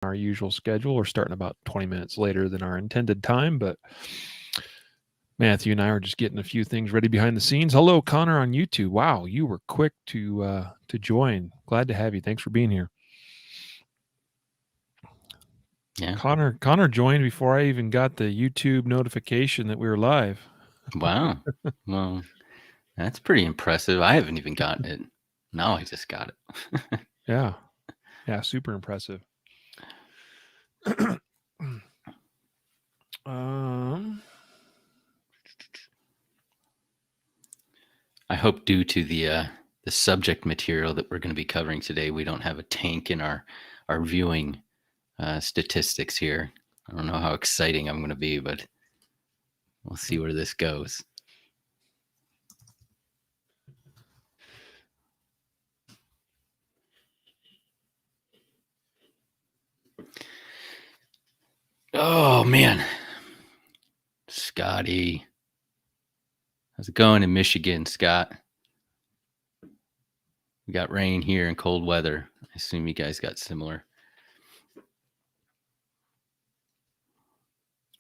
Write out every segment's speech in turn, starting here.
our usual schedule. We're starting about 20 minutes later than our intended time, but Matthew and I are just getting a few things ready behind the scenes. Hello, Connor on YouTube. Wow, you were quick to join. Glad to have you. Thanks for being here. Yeah. Connor joined before I even got the YouTube notification that we were live. Wow. Well, that's pretty impressive. I haven't even gotten it. Now I just got it. Yeah, super impressive. I hope due to the subject material that we're going to be covering today, we don't have a tank in our viewing statistics here. I don't know how exciting I'm going to be, but we'll see where this goes. Oh, man. Scotty. How's it going in Michigan, Scott? We got rain here and cold weather. I assume you guys got similar.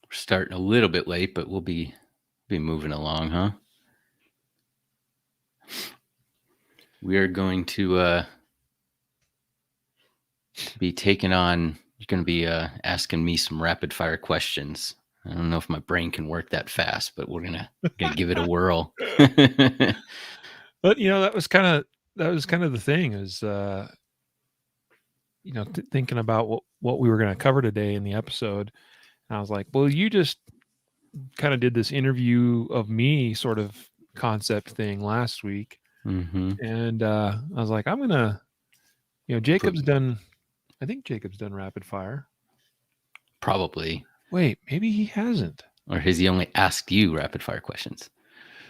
We're starting a little bit late, but we'll be moving along, huh? We are going to be taking on. You're going to be asking me some rapid fire questions. I don't know if my brain can work that fast, but we're gonna give it a whirl. But that was kind of the thing is thinking about what we were going to cover today in the episode. And I was like, well, you just kind of did this interview of me sort of concept thing last week. Mm-hmm. And I was like, I'm gonna, Jacob's done. I think Jacob's done rapid fire. Probably. Wait, maybe he hasn't. Or has he only asked you rapid fire questions?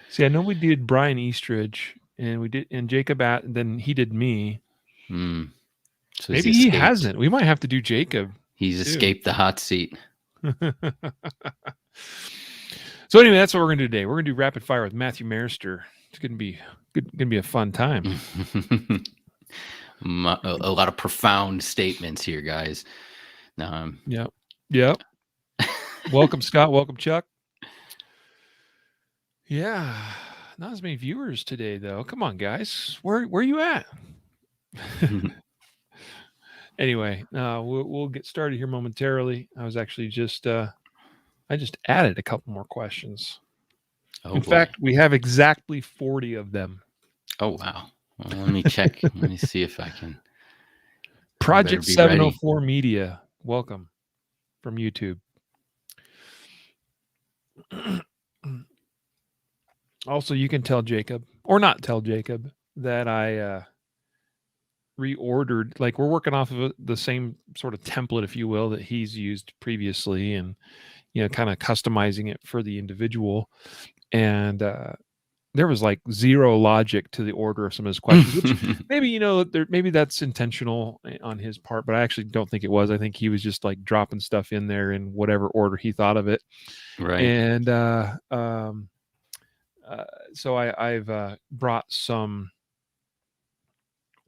See, I know we did Brian Eastridge, and Jacob then he did me. So maybe he hasn't. We might have to do Jacob. He's escaped the hot seat. So anyway, that's what we're gonna do today. We're gonna do rapid fire with Matthew Maruster. It's gonna be a fun time. A lot of profound statements here, guys. Yep. Welcome, Scott. Welcome, Chuck. Yeah, not as many viewers today, though. Come on, guys. Where are you at? Anyway, we'll get started here momentarily. I was actually just I just added a couple more questions. In fact, we have exactly 40 of them. Oh wow! Well, let me check. Let me see if I can. Project 704 Media, welcome from YouTube. Also, you can tell Jacob, or not tell Jacob, that I reordered. Like, we're working off of the same sort of template, if you will, that he's used previously, and kind of customizing it for the individual. And there was like zero logic to the order of some of his questions, which maybe, maybe that's intentional on his part, but I actually don't think it was. I think he was just like dropping stuff in there in whatever order he thought of it. Right. And so I've brought some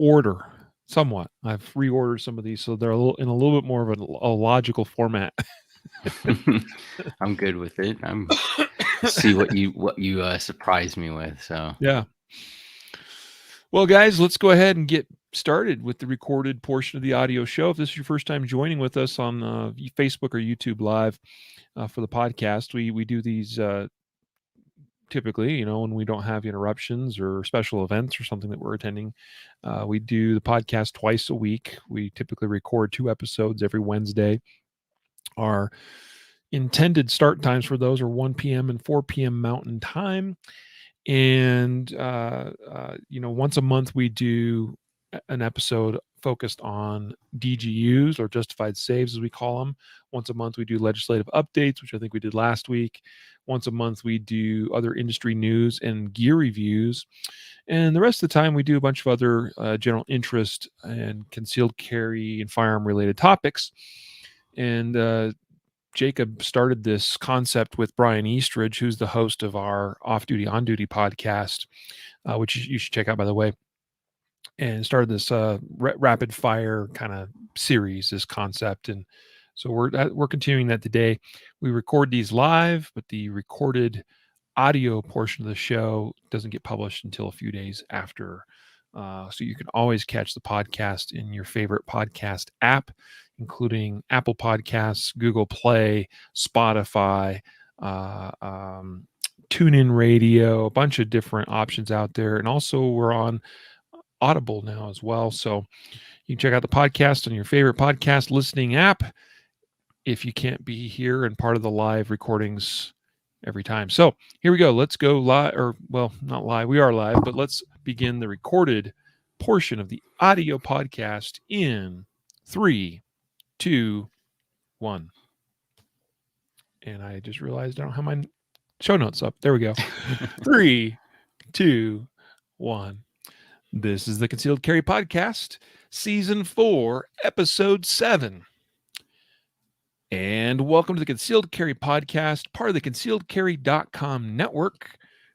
order somewhat. I've reordered some of these so they're in a little bit more of a logical format. I'm good with it. I'm see what you surprised me with. So yeah. Well, guys, let's go ahead and get started with the recorded portion of the audio show. If this is your first time joining with us on Facebook or YouTube Live for the podcast, we do these typically, when we don't have interruptions or special events or something that we're attending. We do the podcast twice a week. We typically record 2 episodes every Wednesday. Our intended start times for those are 1 p.m. and 4 p.m. Mountain Time. And, once a month we do an episode focused on DGUs, or justified saves, as we call them. Once a month we do legislative updates, which I think we did last week. Once a month we do other industry news and gear reviews. And the rest of the time we do a bunch of other general interest and concealed carry and firearm related topics. And Jacob started this concept with Brian Eastridge, who's the host of our Off Duty On Duty podcast, which you should check out, by the way. and started this rapid fire kind of series, this concept. And so we're continuing that today. We record these live, but the recorded audio portion of the show doesn't get published until a few days after. So you can always catch the podcast in your favorite podcast app, including Apple Podcasts, Google Play, Spotify, TuneIn Radio, a bunch of different options out there. And also we're on Audible now as well. So you can check out the podcast on your favorite podcast listening app if you can't be here and part of the live recordings every time. So here we go. Let's go live, or well, not live. We are live, but let's begin the recorded portion of the audio podcast in 3, 2, 1. And I just realized I don't have my show notes up. There we go. 3, 2, 1. This is the Concealed Carry Podcast, Season 4, Episode 7. And welcome to the Concealed Carry Podcast, part of the concealedcarry.com network,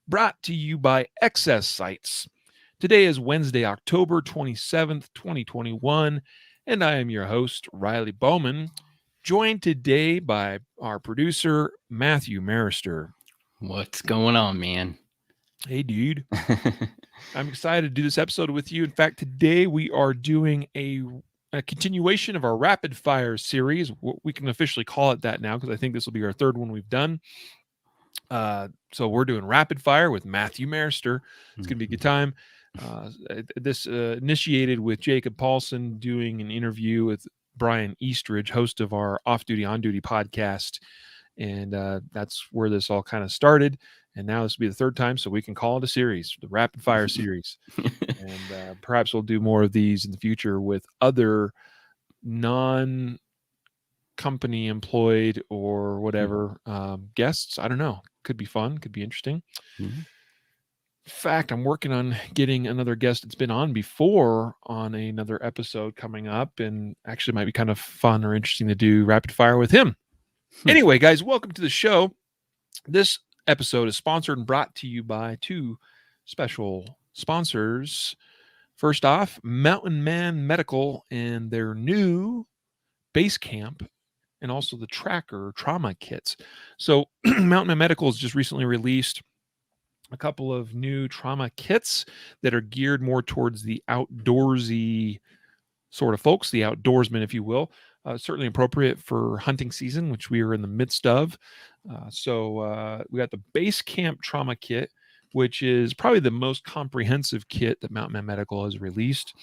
brought to you by XS Sites. Today is Wednesday, October 27th, 2021, and I am your host, Riley Bowman, joined today by our producer, Matthew Maruster. What's going on, man? Hey, dude. I'm excited to do this episode with you. In fact, today we are doing a continuation of our rapid fire series. We can officially call it that now because I think this will be our third one we've done. So we're doing rapid fire with Matthew Maruster. It's going to be a good time. This initiated with Jacob Paulson doing an interview with Brian Eastridge, host of our Off Duty On Duty podcast. And that's where this all kind of started. And now this will be the third time, so we can call it a series, the rapid fire series. And perhaps we'll do more of these in the future with other non-company employed or whatever guests. I don't know. Could be fun. Could be interesting. Mm-hmm. In fact, I'm working on getting another guest that's been on before on another episode coming up, and actually might be kind of fun or interesting to do rapid fire with him. Anyway, guys, welcome to the show. This episode is sponsored and brought to you by two special sponsors. First off, Mountain Man Medical and their new base camp and also the tracker trauma kits. So Mountain Man Medical has just recently released a couple of new trauma kits that are geared more towards the outdoorsy sort of folks, the outdoorsmen, if you will. Certainly appropriate for hunting season, which we are in the midst of. So we got the base camp trauma kit, which is probably the most comprehensive kit that Mountain Man Medical has released.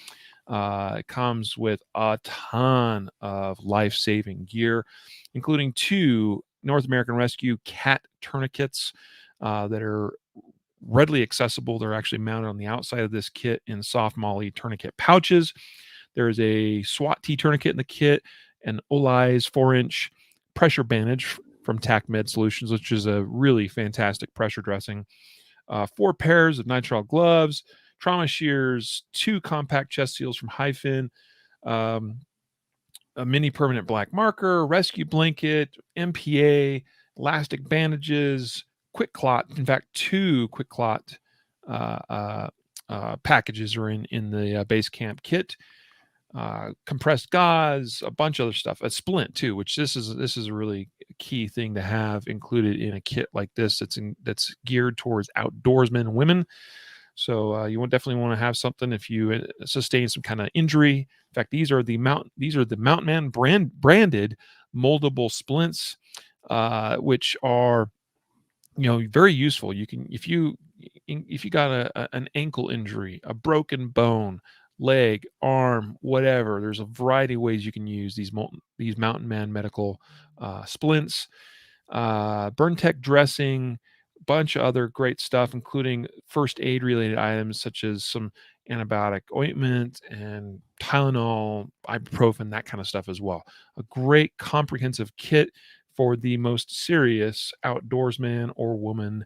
It comes with a ton of life-saving gear, including 2 North American Rescue CAT tourniquets that are readily accessible. They're actually mounted on the outside of this kit in soft MOLLE tourniquet pouches. There's a SWAT T tourniquet in the kit, an Oli's 4-inch pressure bandage from TAC Med Solutions, which is a really fantastic pressure dressing. 4 pairs of nitrile gloves, trauma shears, 2 compact chest seals from Hyphen, a mini permanent black marker, rescue blanket, MPA, elastic bandages, quick clot. In fact, 2 quick clot packages are in the base camp kit. Compressed gauze, a bunch of other stuff, a splint too, which this is a really key thing to have included in a kit like this that's geared towards outdoorsmen and women. So you definitely want to have something if you sustain some kind of injury. In fact, these are the Mountain Man branded moldable splints, which are very useful. You can if you got an ankle injury, a broken bone, leg, arm, whatever. There's a variety of ways you can use these Mountain Man Medical splints, burn tech dressing, a bunch of other great stuff, including first aid related items such as some antibiotic ointment and Tylenol, ibuprofen, that kind of stuff as well. A great comprehensive kit for the most serious outdoorsman or woman.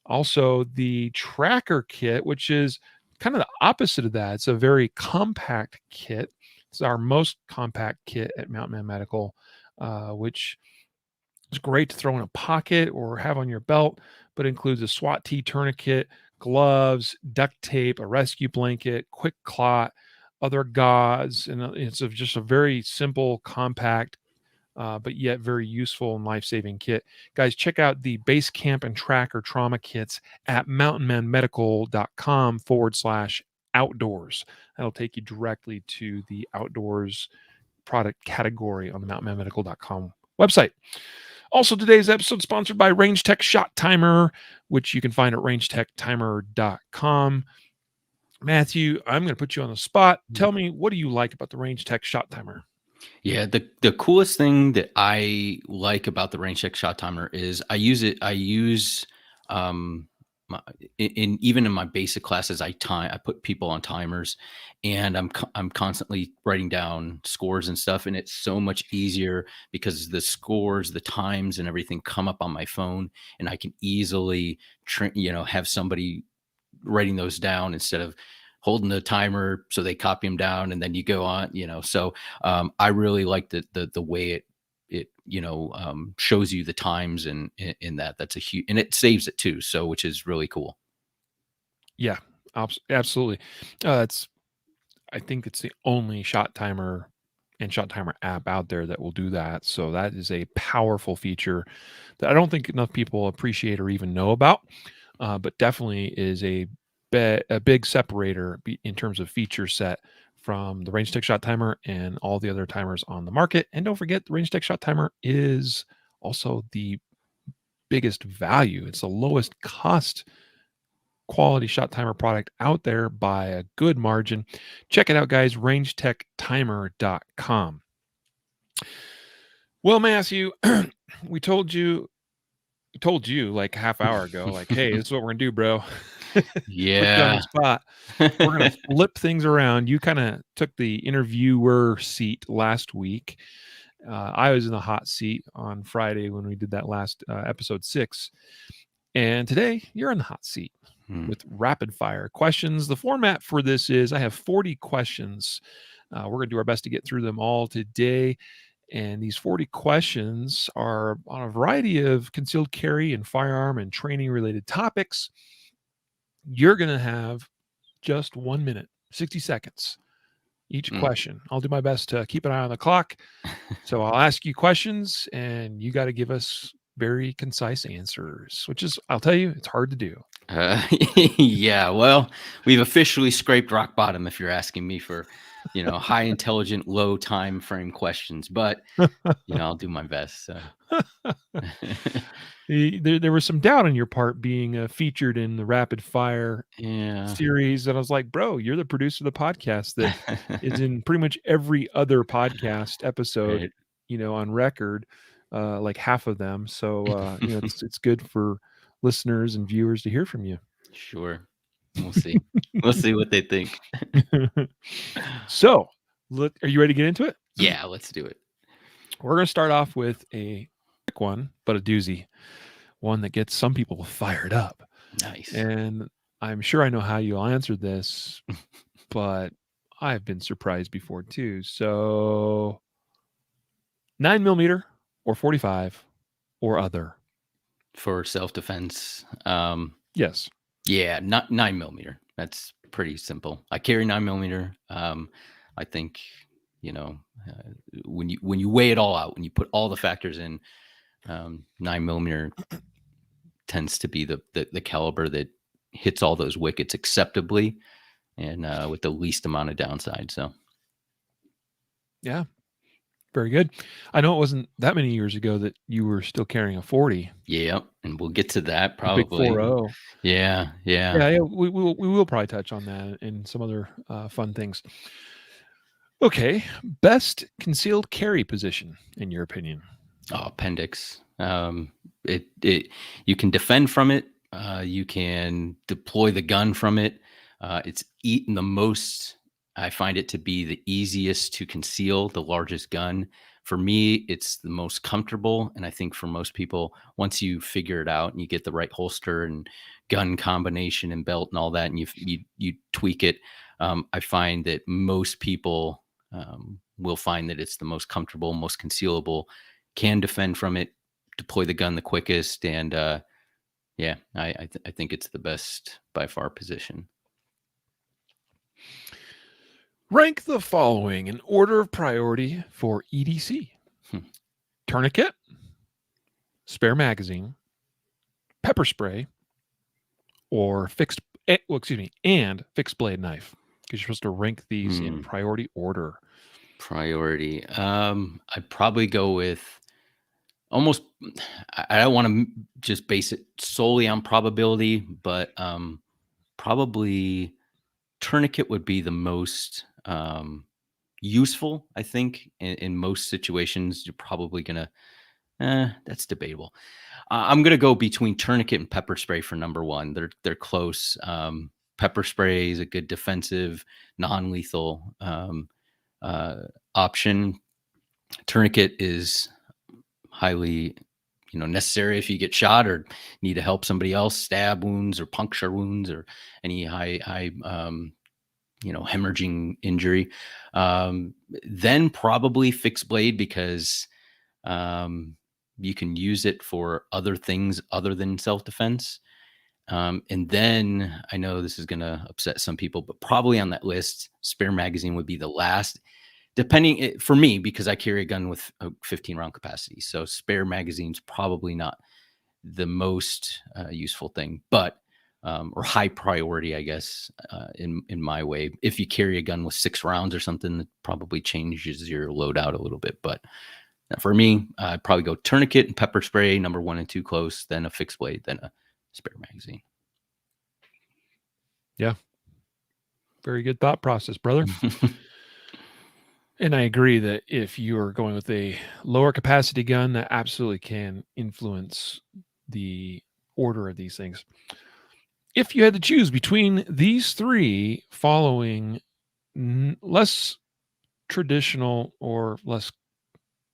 Also, the tracker kit, which is kind of the opposite of that. It's a very compact kit. It's our most compact kit at Mountain Man Medical, which is great to throw in a pocket or have on your belt, but includes a SWAT T tourniquet, gloves, duct tape, a rescue blanket, quick clot, other gauze, and just a very simple, compact, but yet very useful and life-saving kit. Guys, check out the base camp and tracker trauma kits at mountainmanmedical.com/outdoors. That'll take you directly to the outdoors product category on the mountainmanmedical.com website. Also, today's episode sponsored by Range Tech Shot Timer, which you can find at rangetechtimer.com. Matthew, I'm going to put you on the spot. Tell me, what do you like about the Range Tech Shot Timer? Yeah, the coolest thing that I like about the Range Tech Shot Timer is I use even in my basic classes, I put people on timers, and I'm constantly writing down scores and stuff, and it's so much easier because the scores, the times, and everything come up on my phone, and I can easily have somebody writing those down instead of holding the timer so they copy them down and then you go on. So I really like the way it shows you the times, and in that's a huge, and it saves it too, so which is really cool. Yeah, absolutely. I think it's the only shot timer and shot timer app out there that will do that. So that is a powerful feature that I don't think enough people appreciate or even know about, but definitely is a big separator in terms of feature set from the Range Tech Shot Timer and all the other timers on the market. And don't forget, the Range Tech Shot Timer is also the biggest value. It's the lowest cost quality shot timer product out there by a good margin. Check it out, guys. rangetechtimer.com. Well, Matthew, we told you like half hour ago, like, hey, this is what we're gonna do, bro. Yeah. Put you on the spot. We're gonna flip things around. You kind of took the interviewer seat last week. I was in the hot seat on Friday when we did that last episode 6. And today you're in the hot seat with rapid fire questions. The format for this is I have 40 questions. We're going to do our best to get through them all today. And these 40 questions are on a variety of concealed carry and firearm and training related topics. You're going to have just 1 minute, 60 seconds each question. I'll do my best to keep an eye on the clock. So I'll ask you questions and you got to give us very concise answers, which is, I'll tell you, it's hard to do. Yeah, well, we've officially scraped rock bottom if you're asking me for, high intelligent, low time frame questions, but I'll do my best. So. There was some doubt on your part being featured in the rapid fire series, and I was like, bro, you're the producer of the podcast that is in pretty much every other podcast episode, right, on record, like half of them. So it's good for listeners and viewers to hear from you. Sure. We'll see. We'll see what they think. So, are you ready to get into it? Yeah, let's do it. We're going to start off with a quick one, but a doozy. One that gets some people fired up. Nice. And I'm sure I know how you'll answer this, but I've been surprised before too. So 9mm or 45 or other? For self-defense. Yes. Yeah, not 9mm. That's pretty simple. I carry 9mm. I think, when you weigh it all out, when you put all the factors in, 9mm tends to be the caliber that hits all those wickets acceptably and with the least amount of downside. So, yeah, very good. I know it wasn't that many years ago that you were still carrying a 40. Yeah, and we'll get to that probably. Big 4.0. Yeah. We will probably touch on that and some other fun things. Okay, best concealed carry position in your opinion? Oh, appendix. You can defend from it. You can deploy the gun from it. It's eaten the most. I find it to be the easiest to conceal, the largest gun. For me, it's the most comfortable. And I think for most people, once you figure it out and you get the right holster and gun combination and belt and all that, and you tweak it, I find that most people will find that it's the most comfortable, most concealable, can defend from it, deploy the gun the quickest, and Yeah, I think it's the best by far position. Rank the following in order of priority for EDC. Tourniquet, spare magazine, pepper spray, or and fixed blade knife. Because you're supposed to rank these in priority order. Priority. I'd probably go with almost. I don't want to just base it solely on probability, but probably tourniquet would be the most useful. I think in most situations, you're probably gonna. That's debatable. I'm gonna go between tourniquet and pepper spray for number one. They're close. Pepper spray is a good defensive, non-lethal option. Tourniquet is highly, necessary if you get shot or need to help somebody else, stab wounds or puncture wounds or any high hemorrhaging injury. Then probably fixed blade because you can use it for other things other than self-defense. And then I know this is going to upset some people, but probably on that list, spare magazine would be the last, depending for me, because I carry a gun with a 15 round capacity. So spare magazine's probably not the most useful thing, but or high priority, I guess, in my way. If you carry a gun with 6 rounds or something, that probably changes your loadout a little bit. But for me, I'd probably go tourniquet and pepper spray, number 1 and 2 close, then a fixed blade, then a spare magazine. Yeah. Very good thought process, brother. And I agree that if you are going with a lower capacity gun, that absolutely can influence the order of these things. If you had to choose between these three following less traditional or less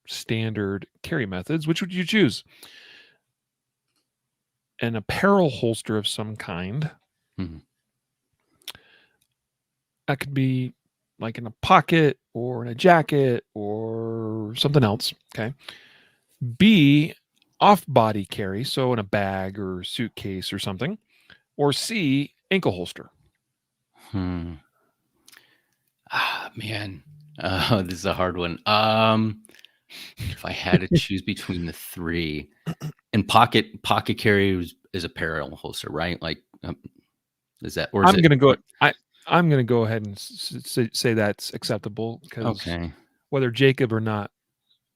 standard carry methods, which would you choose? An apparel holster of some kind. That could be like in a pocket or in a jacket or something else. Okay. B, off-body carry, so in a bag or suitcase or something. Or C, ankle holster. Man, this is a hard one. If I had to choose between the three, and pocket carry is a apparel holster, right? Like, is that? Or is I'm gonna go. I'm gonna go ahead and say that's acceptable because whether Jacob or not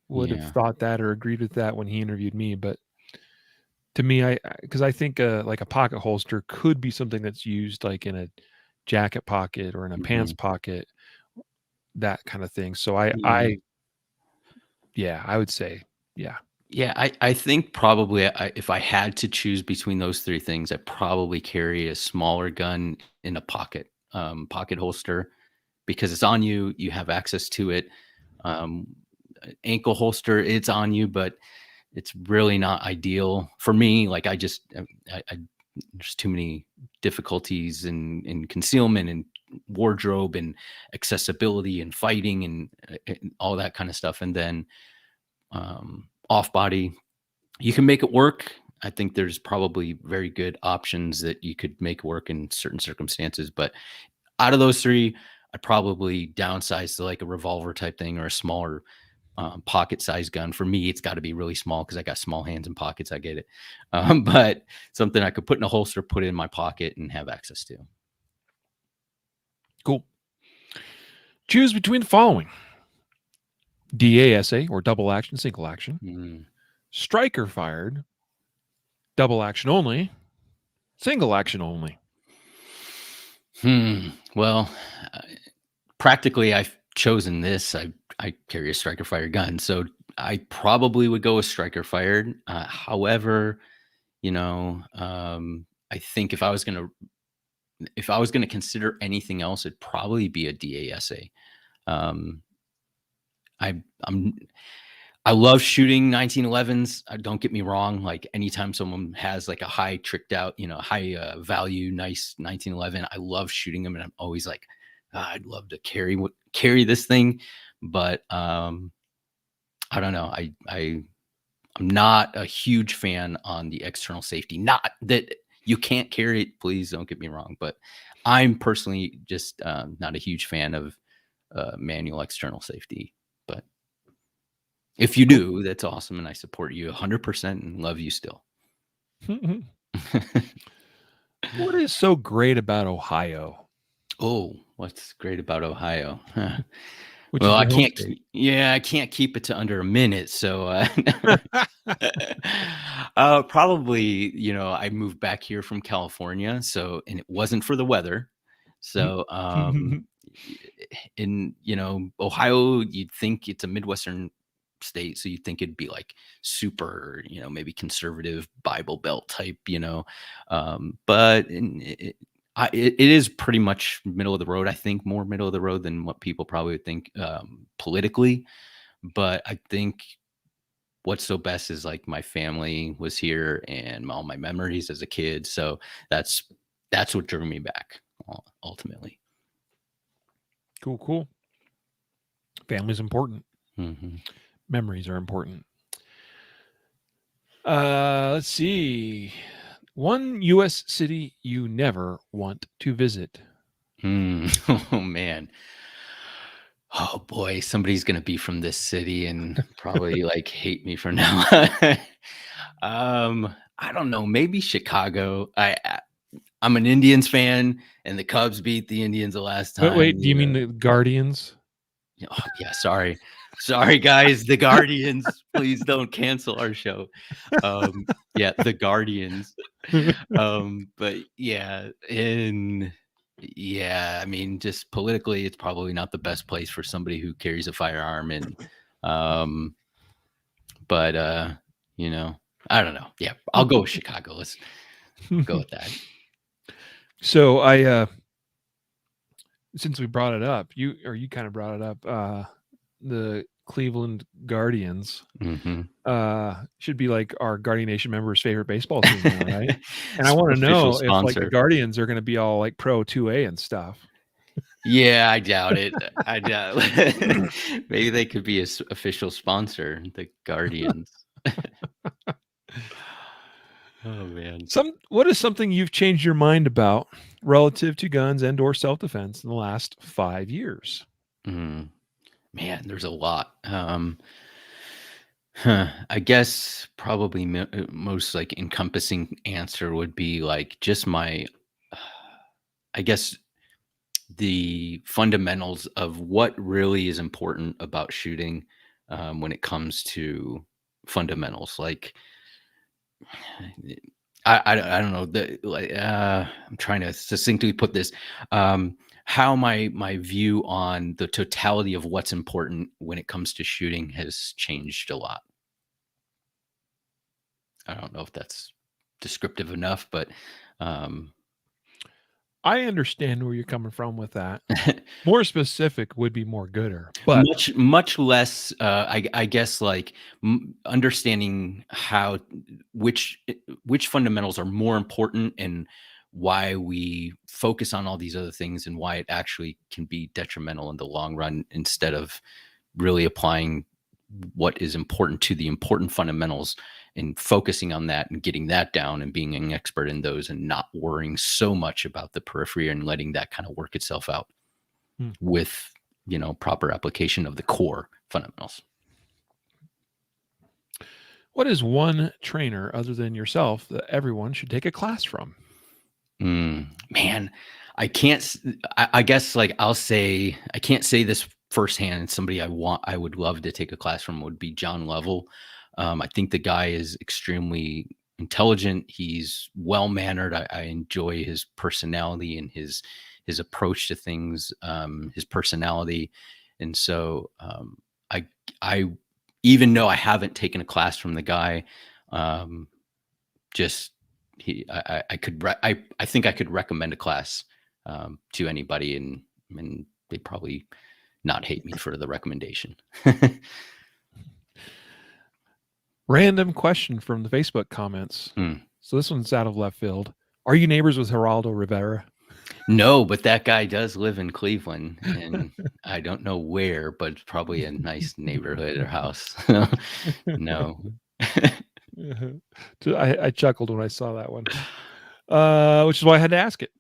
would have thought that or agreed with that when he interviewed me, but to me, because I think like a pocket holster could be something that's used like in a jacket pocket or in a pants pocket, that kind of thing. So I would say, yeah. Yeah, I think probably if I had to choose between those three things, I'd probably carry a smaller gun in a pocket holster because it's on you. You have access to it. Ankle holster, it's on you, but it's really not ideal for me. Like I there's too many difficulties in concealment and wardrobe and accessibility and fighting and all that kind of stuff. And then off body, you can make it work. I think there's probably very good options that you could make work in certain circumstances. But out of those three, I'd probably downsize to like a revolver type thing or a smaller pocket size gun. For me, it's got to be really small because I got small hands and pockets. I get it. But something I could put in a holster, put it in my pocket and have access to. Cool. Choose between the following: DASA or double action, single action, striker fired, double action only, single action only. Well, practically I've chosen this. I carry a striker fired gun, so I probably would go with striker fired. However, I think if I was gonna consider anything else, it'd probably be a DASA. I love shooting 1911s. Don't get me wrong. Like anytime someone has like a high tricked out, high value, nice 1911, I love shooting them. And I'm always like, I'd love to carry this thing. But I don't know. I'm not a huge fan on the external safety. Not that you can't carry it, please don't get me wrong, but I'm personally just not a huge fan of manual external safety. But if you do, that's awesome, and I support you 100% and love you still. What is so great about Ohio? Oh, what's great about Ohio? Which Well, is I your home can't. state? Yeah, I can't keep it to under a minute. So, probably, I moved back here from California. So, and it wasn't for the weather. So, in Ohio, you'd think it's a Midwestern state, so you'd think it'd be like super, maybe conservative Bible Belt type, but it is pretty much middle of the road. I think more middle of the road than what people probably would think politically. But I think what's so best is like my family was here and all my memories as a kid. So that's what drew me back ultimately. Cool. Family's important. Mm-hmm. Memories are important. Let's see. One U.S. city you never want to visit. Oh man. Oh boy, somebody's gonna be from this city and probably like hate me for now. I don't know. Maybe Chicago. I'm an Indians fan, and the Cubs beat the Indians the last time. Wait, do you mean the Guardians? Oh, yeah, sorry, guys. The Guardians. Please don't cancel our show. Yeah, the Guardians. But yeah, I mean, just politically, it's probably not the best place for somebody who carries a firearm, and but I don't know. Yeah, I'll go with Chicago. Let's go with that. So I since we brought it up, you kind of brought it up, the Cleveland Guardians should be like our Guardian Nation members' favorite baseball team now, right? And I want to know if like the Guardians are going to be all like pro 2A and stuff. Yeah, I doubt it. I doubt it. Maybe they could be an official sponsor, the Guardians. Oh man. What is something you've changed your mind about relative to guns and or self-defense in the last 5 years? Man, there's a lot. I guess probably most like encompassing answer would be like just my, I guess the fundamentals of what really is important about shooting when it comes to fundamentals. Like, I don't know. I'm trying to succinctly put this. How my view on the totality of what's important when it comes to shooting has changed a lot. I don't know if that's descriptive enough, but I understand where you're coming from with that. More specific would be more gooder, but much less. I guess like understanding how which fundamentals are more important and why we focus on all these other things and why it actually can be detrimental in the long run instead of really applying what is important to the important fundamentals and focusing on that and getting that down and being an expert in those and not worrying so much about the periphery and letting that kind of work itself out with, proper application of the core fundamentals. What is one trainer other than yourself that everyone should take a class from? Man, I can't, I guess like I'll say, I can't say this firsthand. Somebody I would love to take a class from would be John Lovell. I think the guy is extremely intelligent. He's well-mannered. I enjoy his personality and his approach to things, his personality. And so I even though I haven't taken a class from the guy, I think I could recommend a class to anybody and they'd probably not hate me for the recommendation. Random question from the Facebook comments. So this one's out of left field. Are you neighbors with Geraldo Rivera? No, but that guy does live in Cleveland, and I don't know where, but it's probably a nice neighborhood or house. No. Uh-huh. So I chuckled when I saw that one, which is why I had to ask it.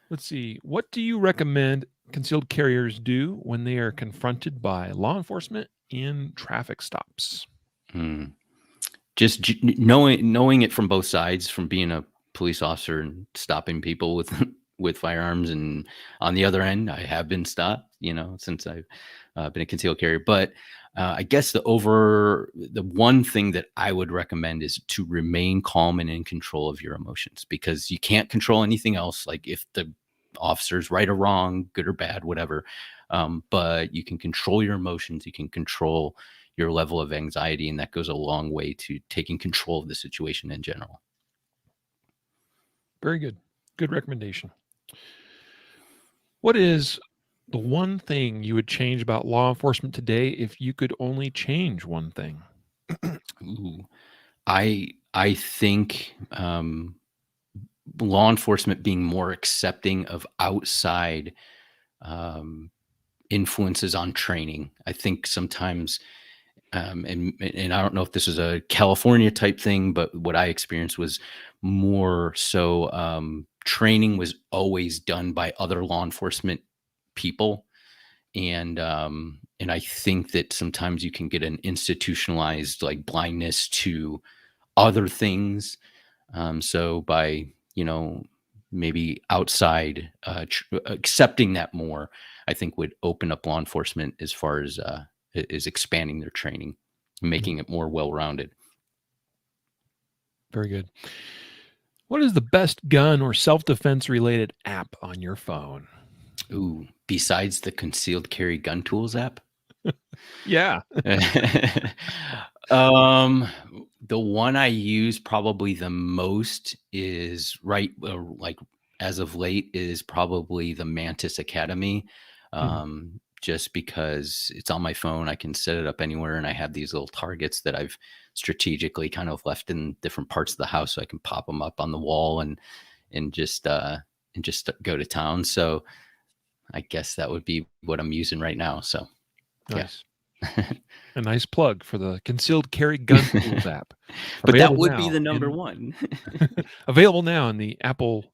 Let's see. What do you recommend concealed carriers do when they are confronted by law enforcement in traffic stops? Hmm. Just knowing it from both sides, from being a police officer and stopping people with with firearms, and on the other end, I have been stopped. Since I've been a concealed carrier. But I guess the one thing that I would recommend is to remain calm and in control of your emotions, because you can't control anything else. Like if the officer's right or wrong, good or bad, whatever. But you can control your emotions. You can control your level of anxiety, and that goes a long way to taking control of the situation in general. Very good. Good recommendation. What is the one thing you would change about law enforcement today if you could only change one thing? Ooh. I think law enforcement being more accepting of outside um, influences on training. I think sometimes, and I don't know if this is a California type thing, but what I experienced was more so training was always done by other law enforcement people. And I think that sometimes you can get an institutionalized like blindness to other things. So by maybe outside accepting that more, I think would open up law enforcement as far as is expanding their training, Mhm. making it more well-rounded. Very good. What is the best gun or self-defense related app on your phone? Ooh, besides the concealed carry gun tools app. Yeah. um, the one I use probably the most is like as of late is probably the Mantis Academy. Mhm. Just because it's on my phone, I can set it up anywhere, and I have these little targets that I've strategically kind of left in different parts of the house, so I can pop them up on the wall and just go to town. So I guess that would be what I'm using right now. So yeah. Nice. A nice plug for the concealed carry gun tools app. But that Available would be now the number in one. available now in the Apple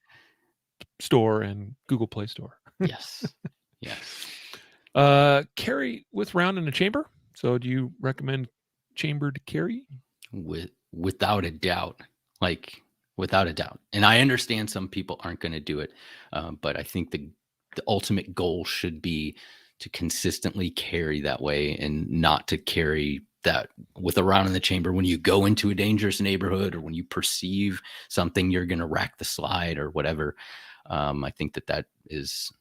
Store and Google Play Store. Yes. Yes. Carry with round in a chamber. So do you recommend chambered carry? Without a doubt. Like, without a doubt. And I understand some people aren't gonna do it, but I think the ultimate goal should be to consistently carry that way, and not to carry that with a round in the chamber when you go into a dangerous neighborhood, or when you perceive something you're gonna rack the slide or whatever. I think that is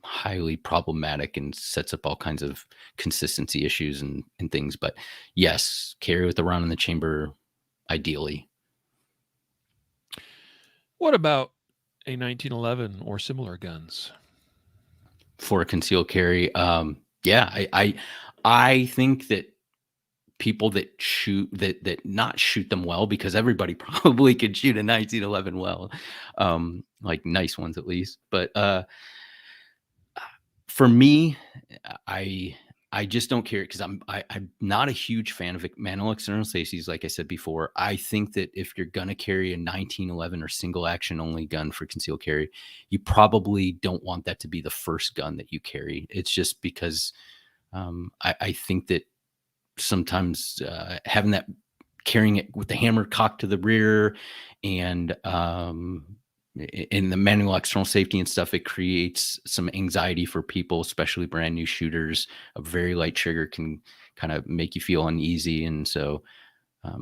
highly problematic and sets up all kinds of consistency issues and things. But yes, carry with the round in the chamber, ideally. What about a 1911 or similar guns? For a concealed carry. Yeah, I think that people that shoot that not shoot them well, because everybody probably could shoot a 1911 well, like nice ones at least. But for me, I I just don't care, because I'm not a huge fan of manual external safeties. Like I said before, I think that if you're gonna carry a 1911 or single action only gun for concealed carry, you probably don't want that to be the first gun that you carry. It's just because I think that sometimes having that, carrying it with the hammer cocked to the rear, and in the manual external safety and stuff, it creates some anxiety for people, especially brand new shooters. A very light trigger can kind of make you feel uneasy. And so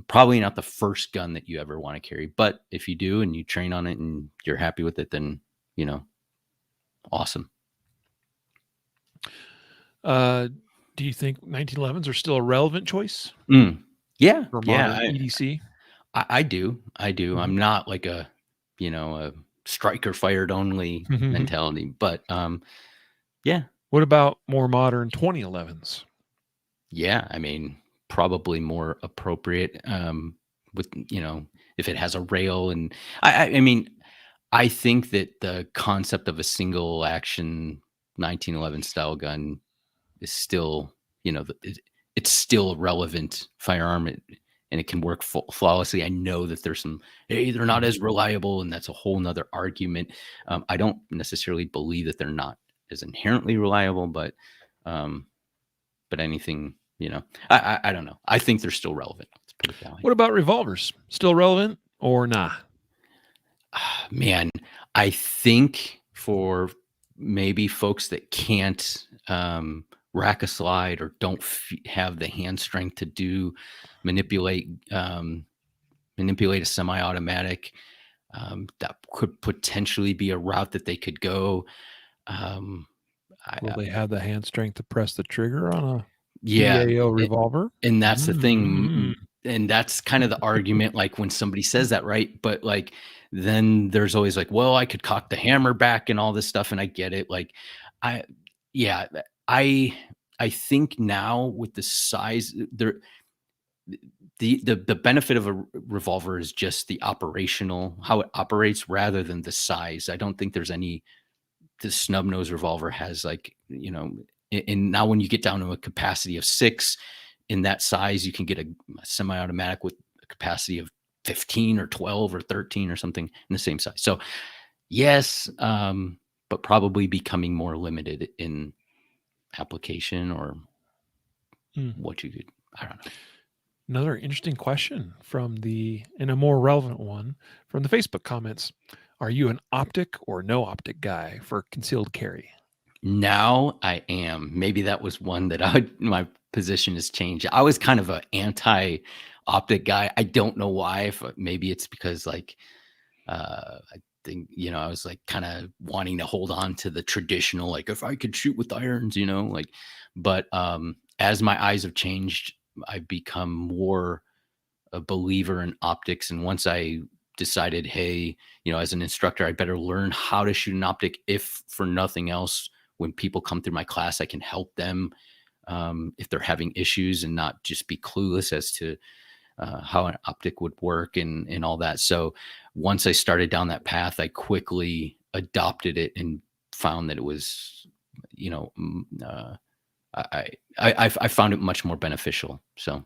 probably not the first gun that you ever want to carry. But if you do and you train on it and you're happy with it, then, you know, awesome. Uh, do you think 1911s are still a relevant choice Mm. Yeah. for Yeah. modern EDC? I do. I do. Mhm. I'm not like a striker fired only mentality, but yeah. What about more modern 2011s? Yeah, I mean, probably more appropriate, with, if it has a rail. And I mean, I think that the concept of a single action 1911 style gun is still, you know, it's still a relevant firearm, and it can work flawlessly. I know that there's some, hey, they're not as reliable, and that's a whole nother argument. I don't necessarily believe that they're not as inherently reliable, but anything, I don't know. I think they're still relevant. Let's put it that way. What about revolvers? Still relevant or nah? Man, I think for maybe folks that can't rack a slide or don't have the hand strength to manipulate a semi-automatic, that could potentially be a route that they could go. Will they have the hand strength to press the trigger on a Yeah, PAO revolver? and that's the thing, and that's kind of the argument, like, when somebody says that, right? But, like, then there's always like, "Well, I could cock the hammer back," and all this stuff, and I get it, like, I yeah, I think now with the size, there the benefit of a revolver is just the operational, how it operates, rather than the size. I don't think there's any, the snub nose revolver has, like, and now when you get down to a capacity of 6 in that size, you can get a semi-automatic with a capacity of 15 or 12 or 13 or something in the same size. So yes, but probably becoming more limited in application, or what you could, I don't know. Another interesting question and a more relevant one from the Facebook comments. Are you an optic or no optic guy for concealed carry? Now I am. Maybe that was one that my position has changed. I was kind of an anti-optic guy. I don't know why. If maybe it's because, like, I think, I was like kind of wanting to hold on to the traditional, like, if I could shoot with irons, like, but as my eyes have changed, I've become more a believer in optics. And once I decided, hey, as an instructor, I better learn how to shoot an optic, if for nothing else, when people come through my class, I can help them if they're having issues, and not just be clueless as to how an optic would work and all that. So once I started down that path, I quickly adopted it and found that it was, I found it much more beneficial. So,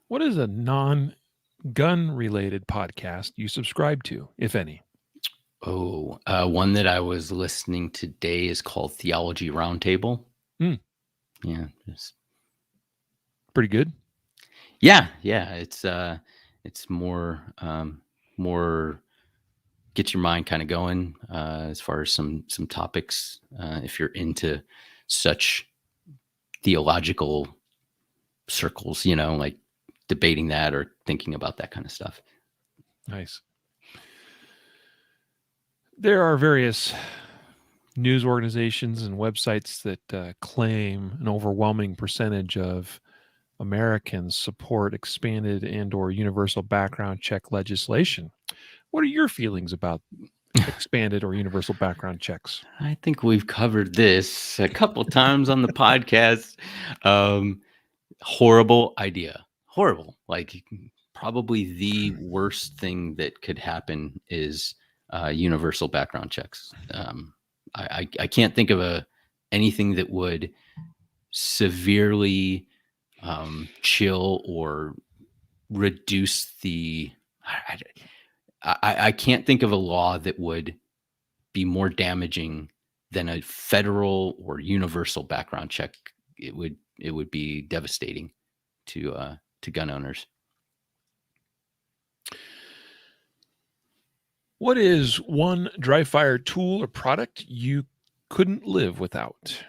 what is a non-gun related podcast you subscribe to, if any? Oh, one that I was listening today is called Theology Roundtable. Yeah, it's pretty good. Yeah. It's more gets your mind kind of going as far as some topics, if you're into such theological circles, like debating that or thinking about that kind of stuff. Nice. There are various news organizations and websites that claim an overwhelming percentage of Americans support expanded and/or universal background check legislation. What are your feelings about expanded or universal background checks? I think we've covered this a couple times on the podcast. Horrible idea. Horrible. Like, probably the worst thing that could happen is universal background checks. I can't think of anything that would severely chill or reduce the. I can't think of a law that would be more damaging than a federal or universal background check. It would be devastating to gun owners. What is one dry fire tool or product you couldn't live without?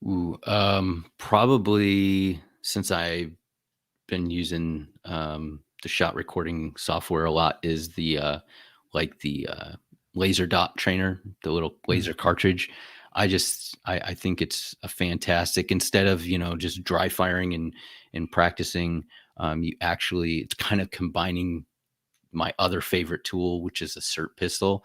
Ooh, probably, since I've been using the shot recording software a lot, is the laser dot trainer, the little laser cartridge. I think it's a fantastic, instead of, just dry firing and practicing, it's kind of combining my other favorite tool, which is a SIRT pistol.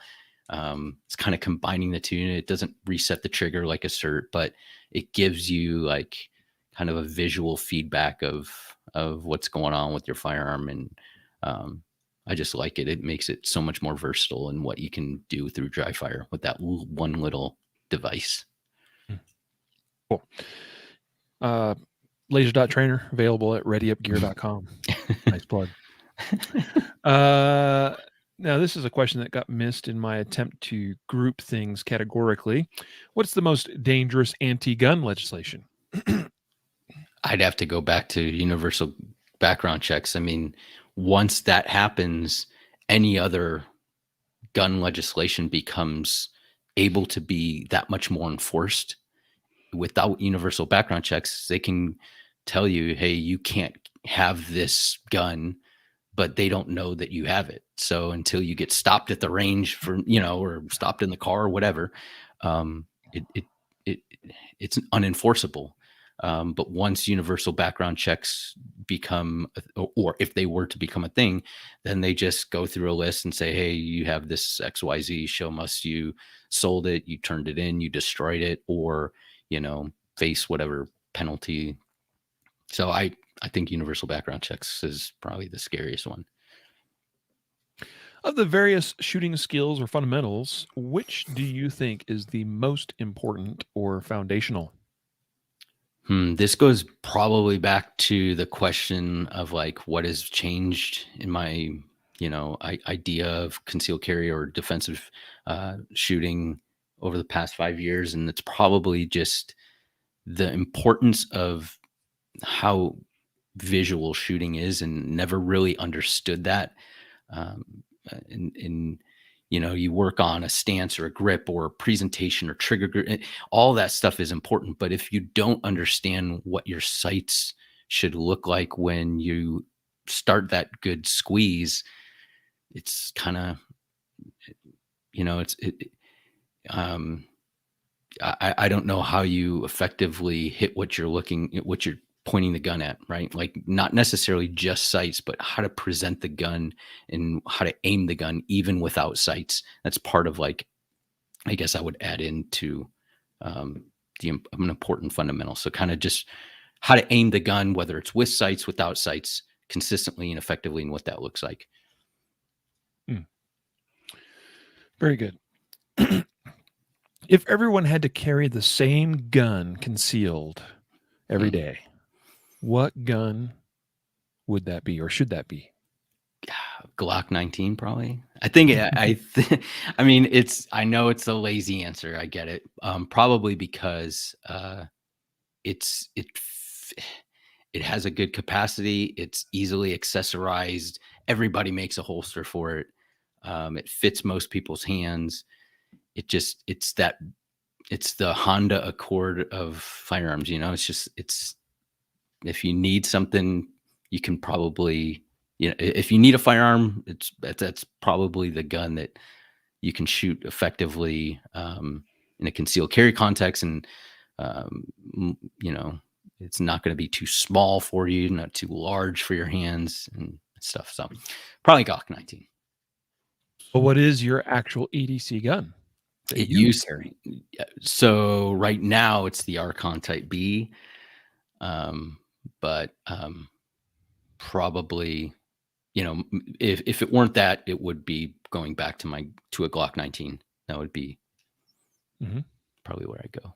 It's kind of combining the two. It doesn't reset the trigger like a SIRT, but it gives you like kind of a visual feedback of what's going on with your firearm. And I just like it. It makes it so much more versatile in what you can do through dry fire with that one little device. Cool. Laser dot trainer available at readyupgear.com. Nice plug. Now, this is a question that got missed in my attempt to group things categorically. What's the most dangerous anti-gun legislation? I'd have to go back to universal background checks. I mean, once that happens, any other gun legislation becomes able to be that much more enforced. Without universal background checks, they can tell you, hey, you can't have this gun, but they don't know that you have it. So until you get stopped at the range for, or stopped in the car or whatever, it's unenforceable. But once universal background checks become, or if they were to become a thing, then they just go through a list and say, hey, you have this XYZ, show must you sold it, you turned it in, you destroyed it, or, face whatever penalty. So I think universal background checks is probably the scariest one. Of the various shooting skills or fundamentals, which do you think is the most important or foundational? This goes probably back to the question of like what has changed in my, idea of concealed carry or defensive shooting over the past 5 years, and it's probably just the importance of how visual shooting is, and never really understood that. In you work on a stance or a grip or a presentation or trigger grip, all that stuff is important. But if you don't understand what your sights should look like when you start that good squeeze, it's kind of, I don't know how you effectively hit what you're pointing the gun at, right? Like not necessarily just sights, but how to present the gun and how to aim the gun even without sights. That's part of like, I guess I would add into an important fundamental. So kind of just how to aim the gun, whether it's with sights, without sights, consistently and effectively, and what that looks like. Very good. If everyone had to carry the same gun concealed every day, what gun would that be, or should that be? Glock 19, probably. I think I mean, I know it's a lazy answer. I get it. Probably because it has a good capacity. It's easily accessorized. Everybody makes a holster for it. It fits most people's hands. It's the Honda Accord of firearms. It's if you need something, you can probably, if you need a firearm, that's probably the gun that you can shoot effectively in a concealed carry context. And, it's not going to be too small for you, not too large for your hands and stuff. So probably Glock 19. But what is your actual EDC gun? It used carry. So right now it's the Archon Type B. But probably, if it weren't that, it would be going back to a Glock 19. That would be probably where I go.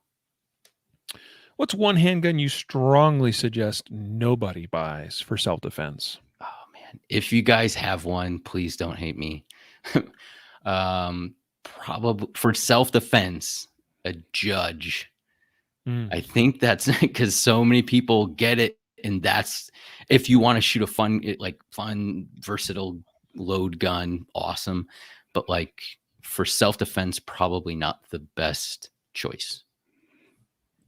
What's one handgun you strongly suggest nobody buys for self-defense? Oh man, if you guys have one, please don't hate me. Probably for self-defense, a Judge. I think that's because so many people get it, and that's if you want to shoot a fun, versatile load gun, awesome. But like for self-defense, probably not the best choice.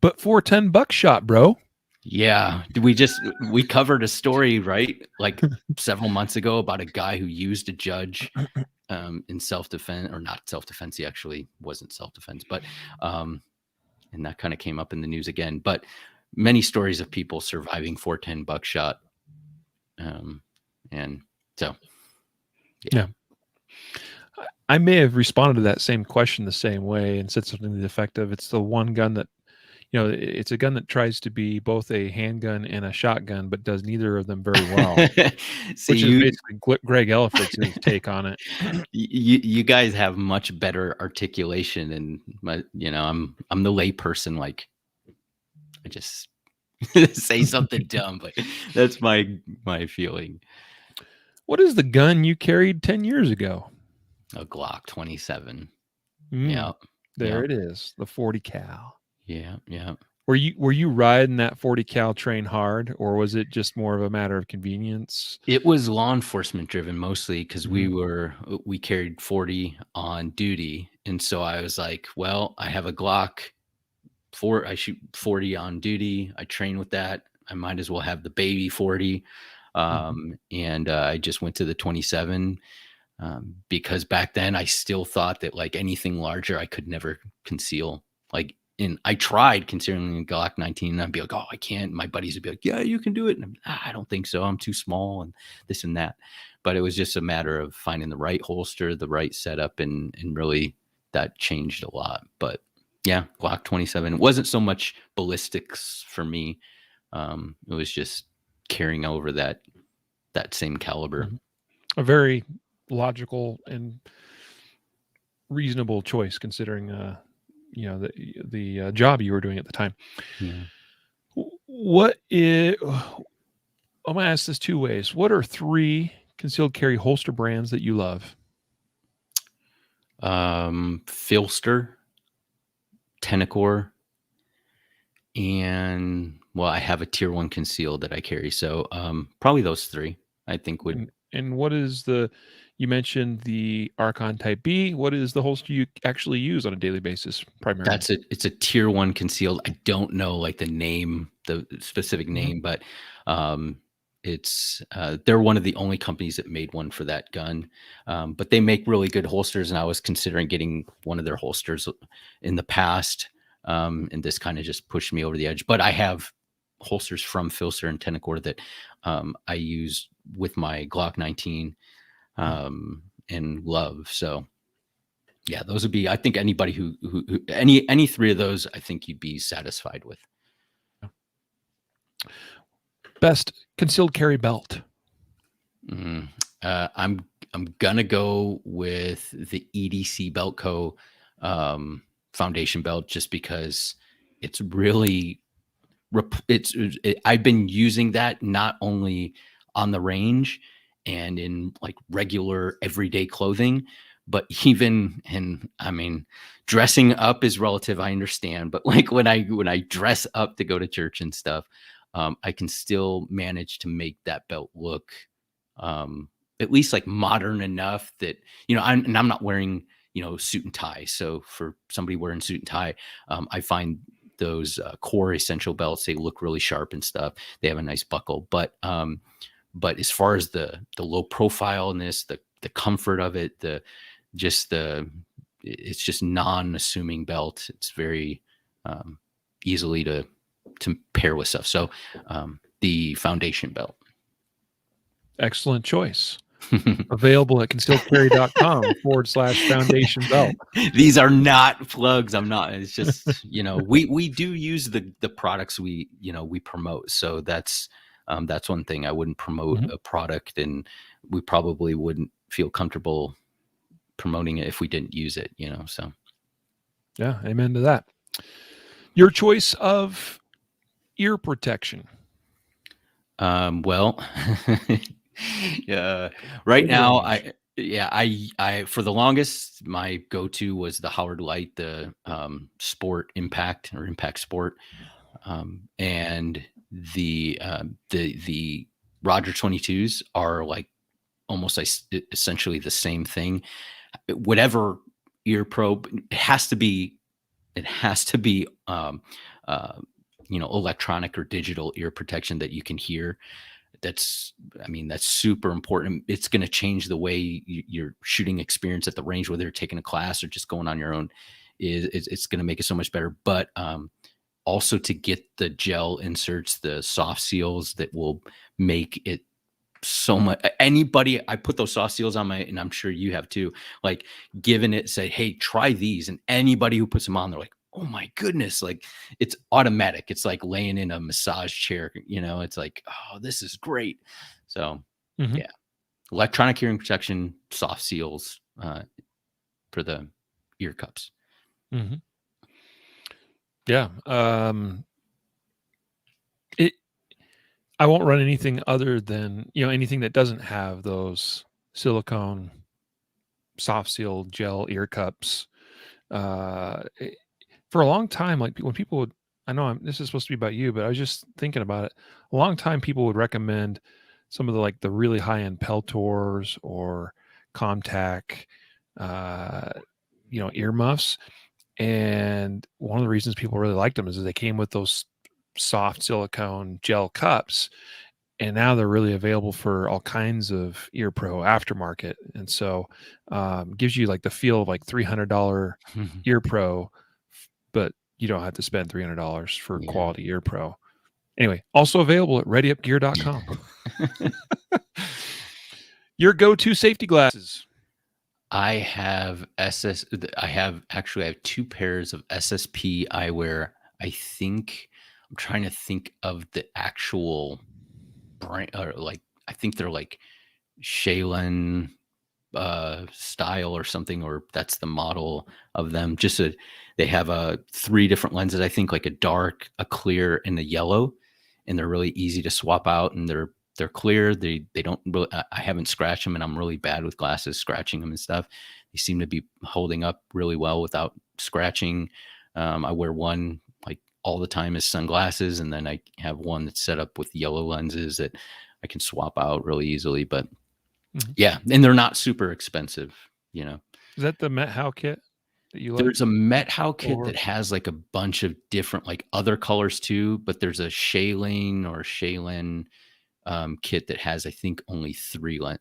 But for $10 shot, bro. Yeah, we covered a story, right? Like several months ago about a guy who used a Judge in self-defense, or not self-defense. He actually wasn't self-defense, but and that kind of came up in the news again. But many stories of people surviving for $10 shot. And so, yeah. I may have responded to that same question the same way and said something to the effect of, it's the one gun that, it's a gun that tries to be both a handgun and a shotgun, but does neither of them very well. Which is basically Greg Elliford's take on it. You guys have much better articulation, and I'm the lay person. Like I just say something dumb, but that's my feeling. What is the gun you carried 10 years ago? A Glock 27. Mm, Yeah. there Yeah. it is, the 40 cal. Yeah. Yeah. Were you riding that 40 cal train hard, or was it just more of a matter of convenience? It was law enforcement driven mostly because Mhm. we carried 40 on duty. And so I was like, well, I have a Glock I shoot 40 on duty. I train with that. I might as well have the baby 40. Mhm. And I just went to the 27 because back then I still thought that like anything larger I could never conceal. Like, and I tried concealing a Glock 19, and I'd be like, oh, I can't. My buddies would be like, yeah, you can do it. And I don't think so. I'm too small and this and that. But it was just a matter of finding the right holster, the right setup, and really that changed a lot. But yeah, Glock 27. It wasn't so much ballistics for me. It was just carrying over that same caliber. Mhm. A very logical and reasonable choice considering the job you were doing at the time. Yeah. What is I'm gonna ask this two ways. What are three concealed carry holster brands that you love? Filster, Tenacore, and well, I have a tier 1 concealed that I carry. So probably those three I think would. And what is the you mentioned the Archon Type B. What is the holster you actually use on a daily basis primarily? It's a tier 1 concealed. I don't know like the name, the specific Mhm. name, but it's they're one of the only companies that made one for that gun. But they make really good holsters, and I was considering getting one of their holsters in the past. And this kind of just pushed me over the edge. But I have holsters from Filster and Tenacore that I use with my Glock 19 and love. So yeah, those would be. I think anybody who any three of those, I think you'd be satisfied with. Best concealed carry belt. Mm, I'm gonna go with the EDC Belt Co. Foundation belt just because it's really I've been using that not only on the range and in like regular everyday clothing, but even in, I mean, dressing up is relative. I understand, but like when I dress up to go to church and stuff, I can still manage to make that belt look at least like modern enough that I'm not wearing suit and tie. So for somebody wearing suit and tie, I find those core essential belts, they look really sharp and stuff. They have a nice buckle, but as far as the low profileness, the comfort of it, it's just non-assuming belt. It's very easily to pair with stuff. So the foundation belt. Excellent choice. Available at concealedcarry.com/foundation belt. These are not plugs. I'm not. It's just we do use the products we promote. So that's one thing. I wouldn't promote Mhm. a product, and we probably wouldn't feel comfortable promoting it if we didn't use it. So Yeah, amen to that. Your choice of ear protection. Well, yeah. Right Big now, range. I for the longest, my go-to was the Howard Light, the Sport Impact or Impact Sport, and the Roger 22s are like almost like essentially the same thing. Whatever ear probe, it has to be electronic or digital ear protection that you can hear. That's super important. It's going to change the way your shooting experience at the range, whether you're taking a class or just going on your own. It's going to make it so much better. But also to get the gel inserts, the soft seals that will make it so much. Anybody, I put those soft seals on and I'm sure you have too, like given it, say, hey, try these. And anybody who puts them on, they're like, oh my goodness, like it's automatic. It's like laying in a massage chair, it's like, oh, this is great. So Mhm. yeah, electronic hearing protection, soft seals for the ear cups. Mhm. Yeah. I won't run anything other than, anything that doesn't have those silicone soft seal gel ear cups. For a long time, like when people would, I know this is supposed to be about you, but I was just thinking about it. A long time, people would recommend some of the really high end Peltors or Comtac, uh, earmuffs. And one of the reasons people really liked them is that they came with those soft silicone gel cups, and now they're really available for all kinds of ear pro aftermarket. And so gives you like the feel of like $300 ear pro, but you don't have to spend $300 for Yeah. quality ear pro. Anyway, also available at readyupgear.com. Your go-to safety glasses. I have I have 2 pairs of SSP eyewear. I'm trying to think of the actual brand, or I think they're like Shaylin style or something, or that's the model of them. They have 3 different lenses, I think, like a dark, a clear, and a yellow, and they're really easy to swap out, and they're clear. They don't really, I haven't scratched them, and I'm really bad with glasses, scratching them and stuff. They seem to be holding up really well without scratching. I wear one like all the time as sunglasses, and then I have one that's set up with yellow lenses that I can swap out really easily. But yeah, and they're not super expensive, Is that the Met How kit that you like? There's a Met How kit that has like a bunch of different like other colors too, but there's a Shaylin kit that has, I think, only 3 lens.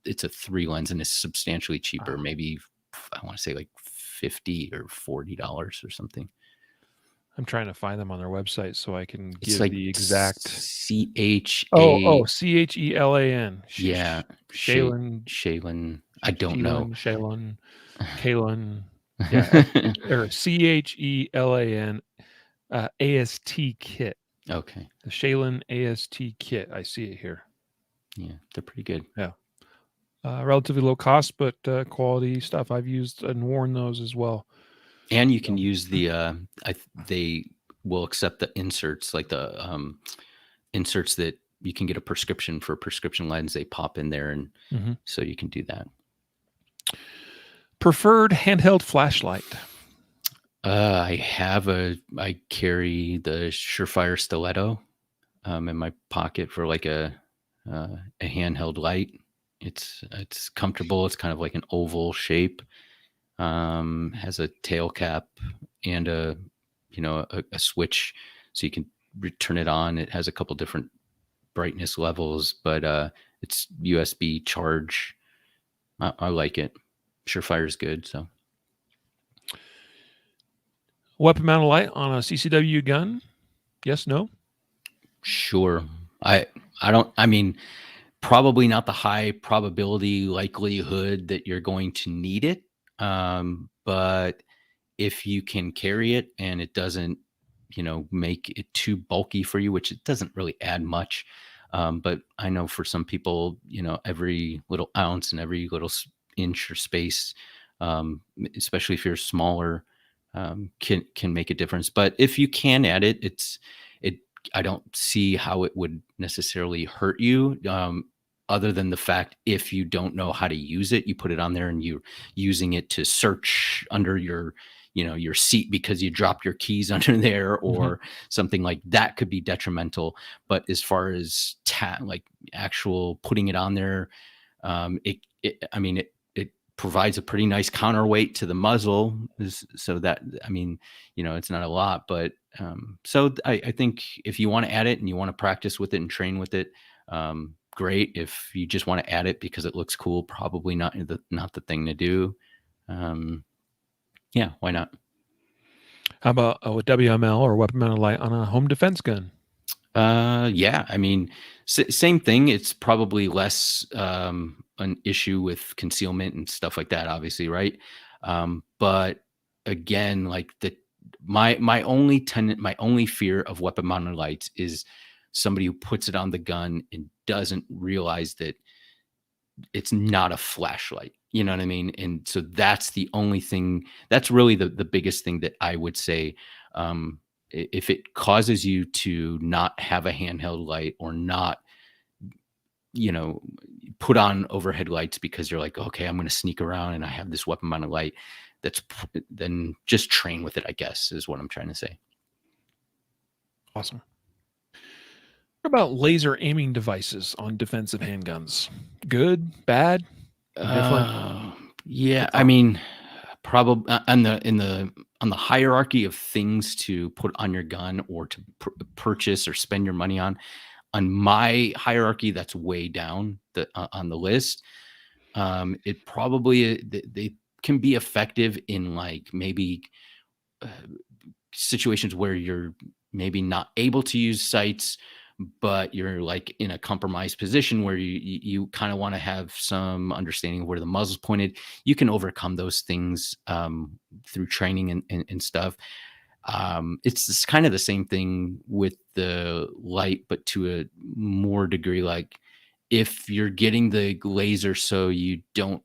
It's a 3 lens, and it's substantially cheaper. Maybe I want to say like $50 or $40 or something. I'm trying to find them on their website so I can give like the exact CHA. CHELAN. Yeah, Shaylin. I don't know. Shaylin. Yeah, or CHELAN AST kit. Okay. The Shaylin AST kit. I see it here. Yeah, they're pretty good. Yeah. Relatively low cost, but quality stuff. I've used and worn those as well. And you can use the they will accept the inserts, like the inserts that you can get a prescription for a prescription lens. They pop in there, and so you can do that. Preferred handheld flashlight. I carry the Surefire Stiletto in my pocket for like a handheld light. It's comfortable. It's kind of like an oval shape. Has a tail cap and a switch, so you can turn it on. It has a couple different brightness levels, but it's USB charge. I like it. Surefire is good. So, weapon mounted light on a CCW gun? Yes, no? Sure. I mean, probably not the high probability likelihood that you're going to need it. But if you can carry it and it doesn't, make it too bulky for you, which it doesn't really add much. But I know for some people, every little ounce and every little inch or space, especially if you're smaller, can make a difference. But if you can add it, I don't see how it would necessarily hurt you. Other than the fact, if you don't know how to use it, you put it on there and you're using it to search under your seat because you dropped your keys under there or something like that, could be detrimental. But as far as like actual putting it on there, it provides a pretty nice counterweight to the muzzle. So that, it's not a lot, but so I think if you want to add it and you want to practice with it and train with it, great. If you just want to add it because it looks cool, probably not the thing to do. Yeah, why not? How about a WML or weapon mounted light on a home defense gun? Yeah, same thing. It's probably less an issue with concealment and stuff like that, obviously, right? But again, like my only fear of weapon mounted lights is somebody who puts it on the gun and doesn't realize that it's not a flashlight. You know what I mean? And so that's the only thing. That's really the biggest thing that I would say. if it causes you to not have a handheld light or not, put on overhead lights because you're like, okay, I'm going to sneak around and I have this weapon mounted light, then just train with it, I guess, is what I'm trying to say. Awesome. What about laser aiming devices on defensive handguns? Good, bad, indifferent? Yeah, I mean, probably on the hierarchy of things to put on your gun or to purchase or spend your money on my hierarchy, that's way down on the list. It probably they can be effective in like maybe uh, situations where you're maybe not able to use sights, but you're like in a compromised position where you kind of want to have some understanding of where the muzzle's pointed. You can overcome those things through training and stuff. It's kind of the same thing with the light, but to a more degree. Like if you're getting the laser so you don't,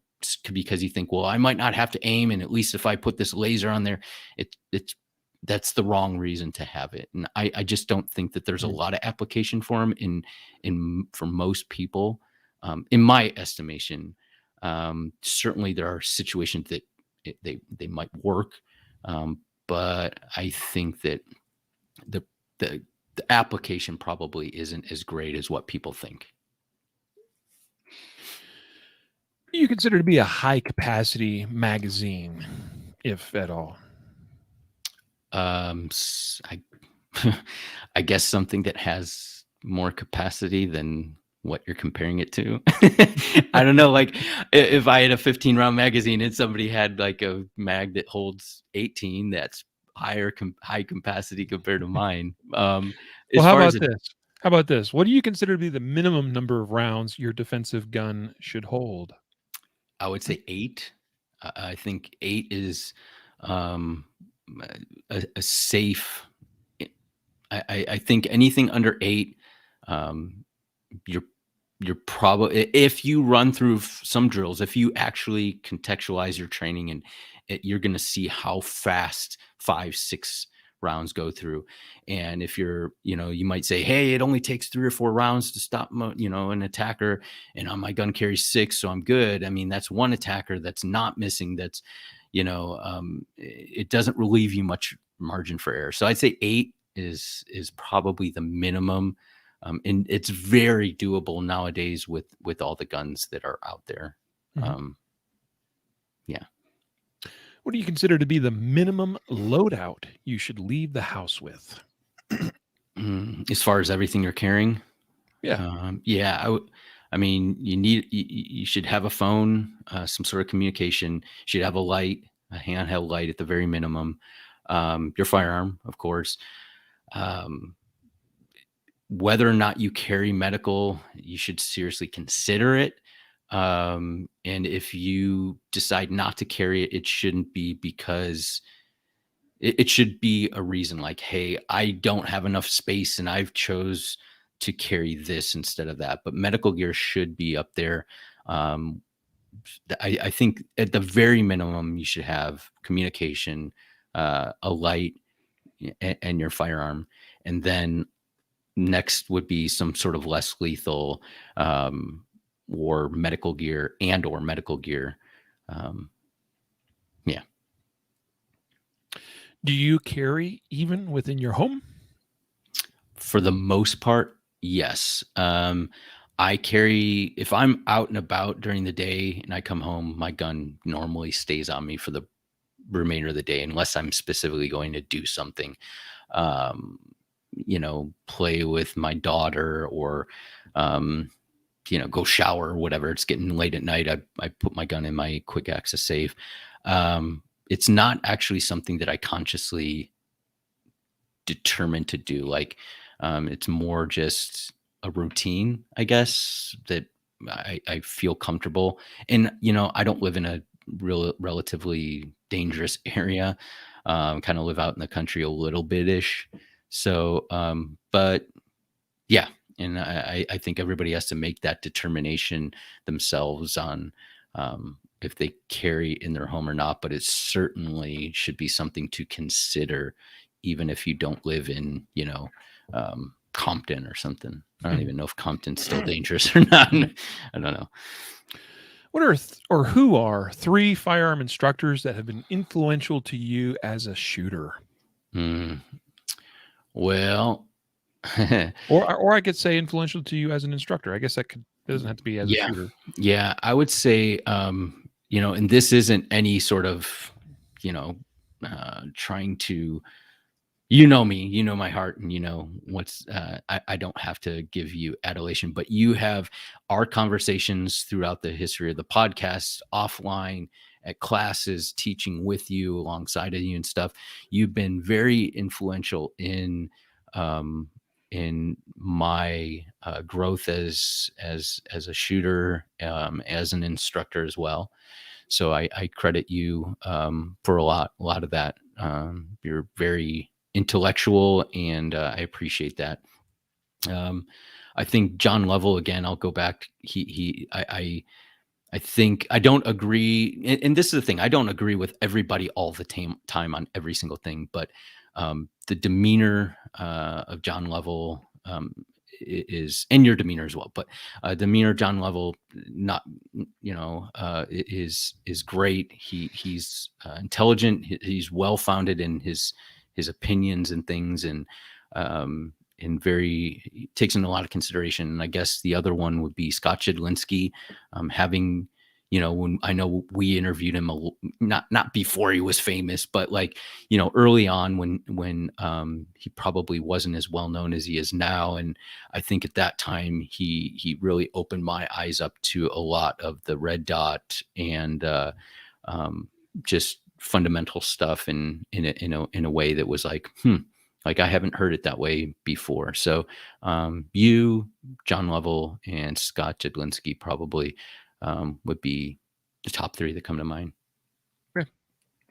because you think, well, I might not have to aim, and at least if I put this laser on there, it's that's the wrong reason to have it. And I just don't think that there's a lot of application for them for most people, in my estimation. Certainly there are situations that they might work, but I think that the the application probably isn't as great as what people think. What do you consider to be a high capacity magazine, if at all? I I guess something that has more capacity than what you're comparing it to. I don't know, like if I had a 15 round magazine and somebody had like a mag that holds 18, that's high capacity compared to mine. Well, As how far about as this? How about this? What do you consider to be the minimum number of rounds your defensive gun should hold? I would say 8. I think 8 is um, a safe. I think anything under 8, um, you're probably, if you run through some drills, if you actually contextualize your training, and you're going to see how fast 5-6 rounds go through. And if you're, you might say, hey, it only takes 3 or 4 rounds to stop an attacker, and on my gun carries 6, so I'm good. I mean, that's one attacker that's not missing, that's it doesn't relieve you much margin for error. So I'd say 8 is probably the minimum. And it's very doable nowadays with all the guns that are out there. Mhm. Yeah. What do you consider to be the minimum loadout you should leave the house with? As far as everything you're carrying, Yeah. yeah, I mean, you should have a phone, some sort of communication. You should have a light, a handheld light at the very minimum. Your firearm, of course. Um, Whether or not you carry medical, you should seriously consider it. And if you decide not to carry it, it shouldn't be because it should be a reason like, hey, I don't have enough space and I've chose to carry this instead of that. But medical gear should be up there. Um, I think at the very minimum, you should have communication, a light, and your firearm. And then next would be some sort of less lethal, or medical gear or medical gear. Um, yeah. Do you carry even within your home? For the most part, yes. I carry, if I'm out and about during the day and I come home, my gun normally stays on me for the remainder of the day, unless I'm specifically going to do something. Um, play with my daughter, or go shower or whatever. It's getting late at night. I put my gun in my quick access safe. It's not actually something that I consciously determined to do. Like, it's more just a routine, I guess, that I feel comfortable. And, I don't live in a relatively dangerous area. Kind of live out in the country a little bit-ish. So, but yeah, and I think everybody has to make that determination themselves on if they carry in their home or not. But it certainly should be something to consider even if you don't live in, Compton or something. I don't even know if Compton's still dangerous or not. I don't know. What are who are 3 firearm instructors that have been influential to you as a shooter? Well, Or I could say influential to you as an instructor. I guess that doesn't have to be as a shooter. Yeah, I would say, and this isn't any sort of, trying to, me, my heart, and what's, I don't have to give you adulation, but you have our conversations throughout the history of the podcast, offline, at classes, teaching with you, alongside of you and stuff. You've been very influential in my growth as a shooter, as an instructor as well. So I credit you for a lot of that. You're very intellectual, and I appreciate that. I think John Lovell, again, I'll go back. I think I don't agree, and this is the thing, I don't agree with everybody all the time on every single thing, but the demeanor of John Lovell is, and your demeanor as well, but demeanor of John Lovell, not, is great. He's intelligent. He's well-founded in his opinions and things, and he takes into a lot of consideration. And I guess the other one would be Scott Jedlinski, having, when I know we interviewed him, not before he was famous, but early on when he probably wasn't as well known as he is now. And I think at that time he really opened my eyes up to a lot of the red dot and just fundamental stuff in a way that was like I haven't heard it that way before. So you, John Lovell, and Scott Jedlinski probably would be the top 3 that come to mind. Okay.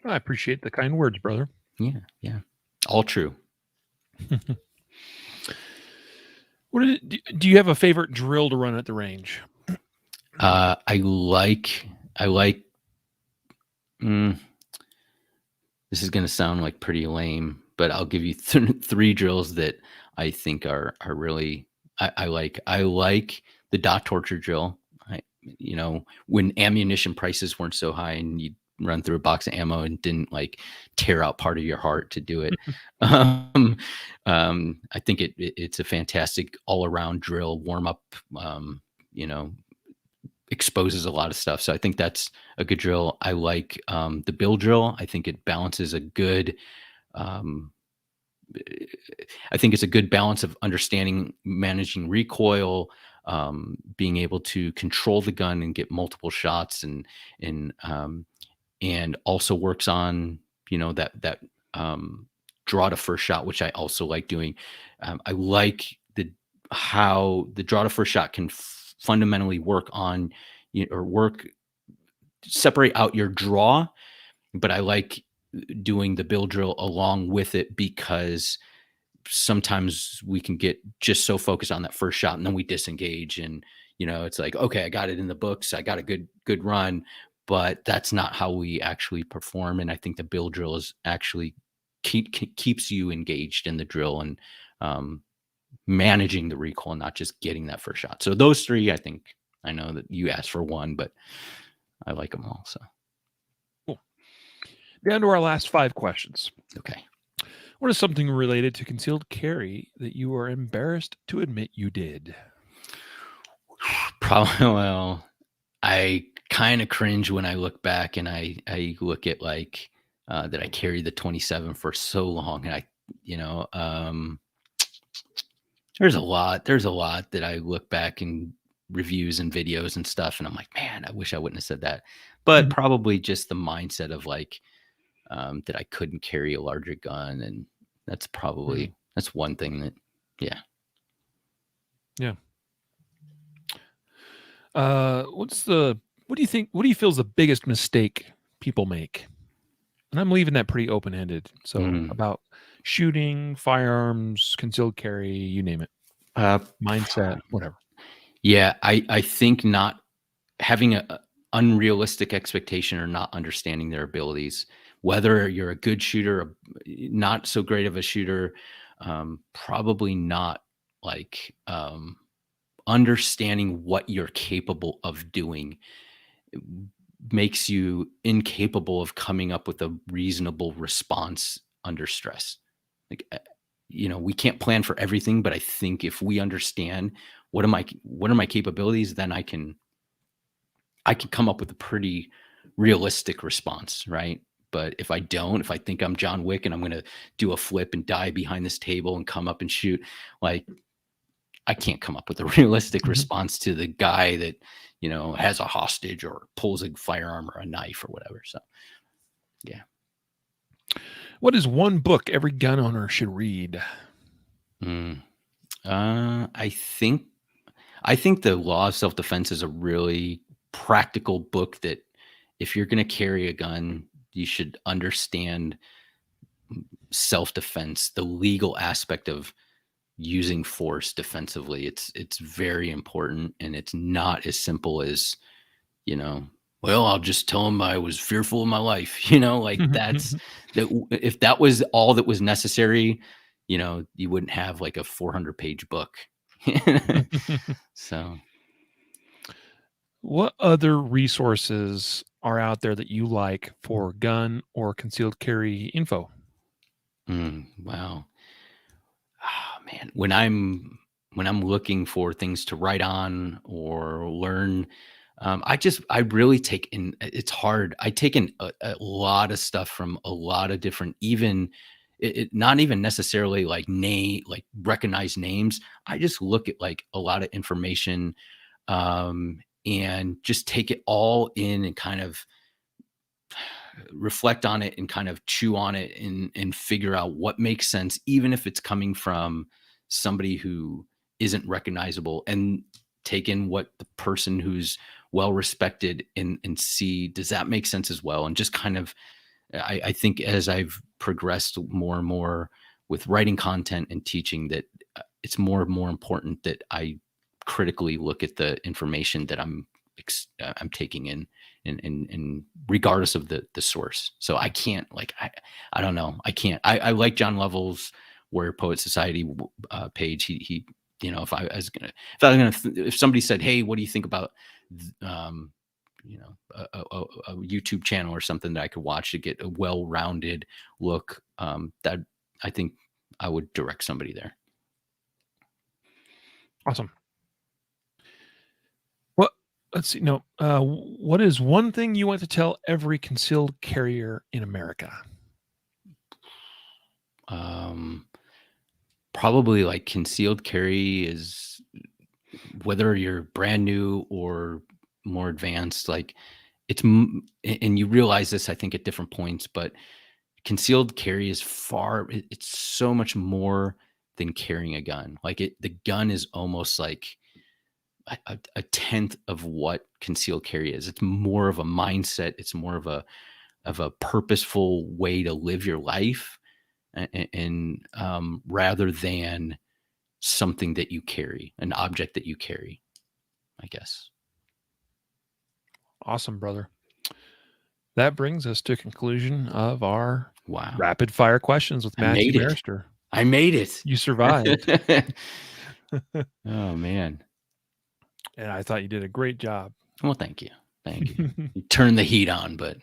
I appreciate the kind words, brother. Yeah. All true. Do you have a favorite drill to run at the range? I like. This is going to sound like pretty lame, but I'll give you 3 drills that I think are really I like. I like the dot torture drill. When ammunition prices weren't so high and you run through a box of ammo and didn't tear out part of your heart to do it. I think it's a fantastic all around drill, warm up. Exposes a lot of stuff. So I think that's a good drill. I like the bill drill. I think it balances a good. I think it's a good balance of understanding, managing recoil, being able to control the gun and get multiple shots, and also works on that draw to first shot, which I also like doing. I like how the draw to first shot can fundamentally work on separate out your draw, but I like doing the bill drill along with it, because sometimes we can get just so focused on that first shot and then we disengage, and it's like, okay, I got it in the books, I got a good run, but that's not how we actually perform. And I think the bill drill is actually keeps you engaged in the drill and managing the recoil, not just getting that first shot. So those 3, I think, I know that you asked for 1, but I like them all. So cool. Down to our last 5 questions. Okay. What is something related to concealed carry that you are embarrassed to admit you did? Probably, well, I kind of cringe when I look back and I look at that I carried the 27 for so long, and there's a lot that I look back in reviews and videos and stuff, and I'm like, man, I wish I wouldn't have said that. But probably just the mindset of that I couldn't carry a larger gun, and that's probably that's one thing that, yeah. What do you feel is the biggest mistake people make? And I'm leaving that pretty open-ended. So about shooting, firearms, concealed carry, you name it. Mindset, whatever. Yeah, I think not having a unrealistic expectation or not understanding their abilities whether you're a good shooter, not so great of a shooter, probably not like understanding what you're capable of doing makes you incapable of coming up with a reasonable response under stress. Like, we can't plan for everything, but I think if we understand what are my capabilities, then I can come up with a pretty realistic response, right? But if I don't, if I think I'm John Wick and I'm going to do a flip and die behind this table and come up and shoot, like, I can't come up with a realistic response to the guy that, has a hostage or pulls a firearm or a knife or whatever. So, yeah. What is one book every gun owner should read? I think the Law of Self-Defense is a really practical book that if you're going to carry a gun, you should understand self-defense, the legal aspect of using force defensively. It's very important, and it's not as simple as, well, I'll just tell him I was fearful of my life. Like that. If that was all that was necessary, you wouldn't have like a 400-page book. So, what other resources are out there that you like for gun or concealed carry info? Wow. Oh, man, when I'm looking for things to write on or learn, I really take in. It's hard. I take in a lot of stuff from a lot of different, even not even necessarily like recognized names. I just look at like a lot of information, and just take it all in and kind of reflect on it and kind of chew on it and figure out what makes sense, even if it's coming from somebody who isn't recognizable, and take in what the person who's well respected and see, does that make sense as well? And just kind of, I think as I've progressed more and more with writing content and teaching, that it's more and more important that I critically look at the information that I'm taking in, and regardless of the source. So I can't, like, I don't know. I can't, I like John Lovell's Warrior Poet Society page. He, if somebody said, hey, what do you think about, a YouTube channel or something that I could watch to get a well-rounded look, that I think I would direct somebody there. Awesome. Let's see. No. What is one thing you want to tell every concealed carrier in America? Probably like concealed carry is, whether you're brand new or more advanced, like and you realize this, I think, at different points, but concealed carry is it's so much more than carrying a gun. Like the gun is almost like a tenth of what concealed carry is. It's more of a mindset. It's more of a purposeful way to live your life, and rather than something that you carry, an object that you carry, I guess. Awesome, brother. That brings us to a conclusion of our Wow. rapid fire questions with Matthew Maruster. I made it. You survived. Oh, man. And I thought you did a great job. Well, thank you. Thank you. You turned the heat on, but.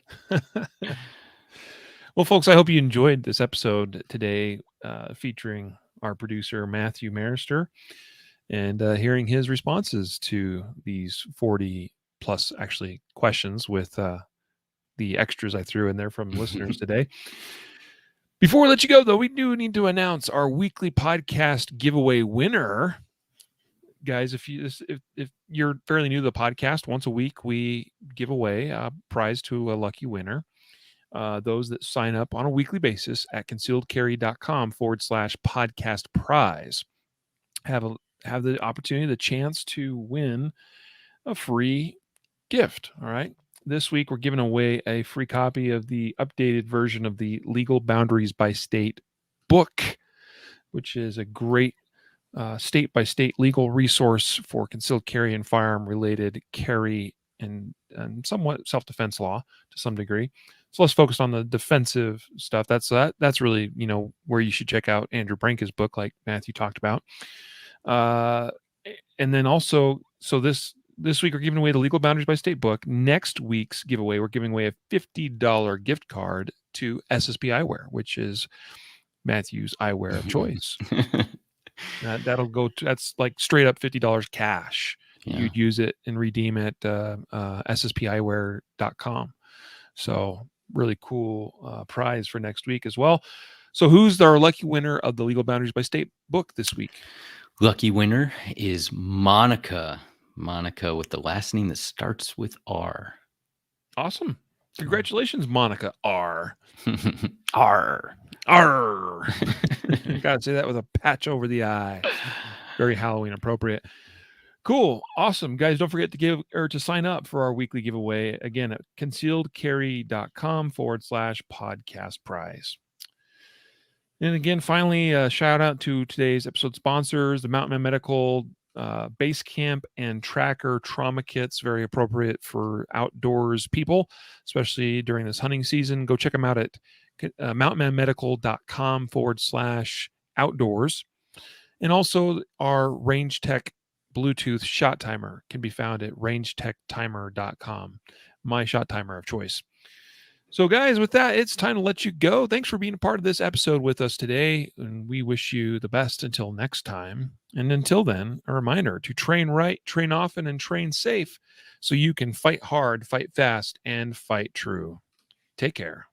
Well, folks, I hope you enjoyed this episode today, featuring our producer, Matthew Maruster, and hearing his responses to these 40 plus actually questions with the extras I threw in there from listeners today. Before we let you go, though, we do need to announce our weekly podcast giveaway winner. Guys, if you're fairly new to the podcast, once a week we give away a prize to a lucky winner. Those that sign up on a weekly basis at concealedcarry.com/podcast prize have the opportunity, the chance to win a free gift. All right. This week, we're giving away a free copy of the updated version of the Legal Boundaries by State book, which is a great state-by-state legal resource for concealed carry and firearm-related carry and somewhat self-defense law to some degree. it's less focused on the defensive stuff. That's really, where you should check out Andrew Branca's book, like Matthew talked about. And then also, so this week we're giving away the Legal Boundaries by State book. Next week's giveaway, we're giving away a $50 gift card to SSP Eyewear, which is Matthew's eyewear of choice. That'll go to, that's like straight up $50 cash. Yeah. You'd use it and redeem at sspieyewear.com. So really cool prize for next week as well. So who's our lucky winner of the Legal Boundaries by State book this week? Lucky winner is Monica. Monica with the last name that starts with R. Awesome. Congratulations, Monica R. R. R. You gotta say that with a patch over the eye. Very Halloween appropriate. Cool. Awesome. Guys, don't forget to sign up for our weekly giveaway again at concealedcarry.com/podcast prize. And again, finally, shout out to today's episode sponsors, the Mountain Man Medical Base Camp and Tracker Trauma Kits, very appropriate for outdoors people, especially during this hunting season. Go check them out at mountainmanmedical.com/outdoors. And also our Range Tech Bluetooth shot timer can be found at rangetechtimer.com, my shot timer of choice. So guys, with that, it's time to let you go. Thanks for being a part of this episode with us today, and we wish you the best until next time. And until then, a reminder to train right, train often, and train safe so you can fight hard, fight fast, and fight true. Take care.